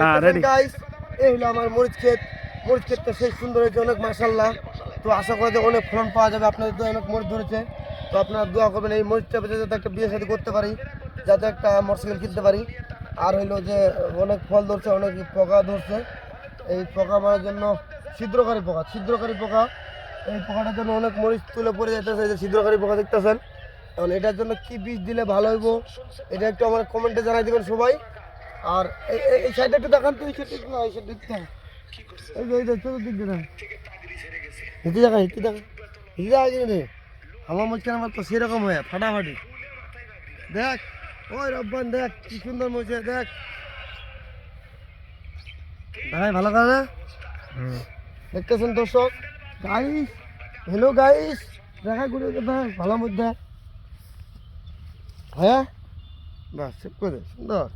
হ্যাঁ ready guys এই হলো আমার মরিচ ক্ষেতটা সেই সুন্দর হয়েছে অনেক মাশাআল্লাহ। তো আশা করা যায় অনেক ফলন পাওয়া যাবে। আপনাদের তো অনেক মরিচ ধরেছে, তো আপনারা দোয়া করবেন এই মরিচটা বেঁচে যাতে একটা বিয়ে শাদী করতে পারি, যাতে একটা মোটরসাইকেল কিনতে পারি। আর হইলো যে অনেক ফল ধরছে, অনেক পোকা ধরছে। এই পোকা মারার জন্য ছিদ্রকারী পোকা এই পোকাটার জন্য অনেক মরিচ তুলে পড়ে যেতেছে। এই যে ছিদ্রকারী পোকা দেখতেছেন, এখন এটার জন্য কি বীজ দিলে ভালো হইব এটা একটু আমার কমেন্টে জানাই দেবেন সবাই। আর এই সাইডে একটু দেখান তো, এই সাইডে একটু এই সাইডে একটু দেখান। এই যে চতুর্দিক দিয়ে দেখান, হিতে দেখা কিন্তু রে আমার মুখখান আমার তো সেরকম হয় ফাটাফাটি। দেখ ওই রব্বান দেখ কি সুন্দর মজা, দেখ ভাই ভালো করে দেখতেছেন দর্শক। গাইস হ্যালো গাইস, দেখা করে কথা ভালো মধ্যে হ্যাঁ বাস সেভ করে দে সুন্দর।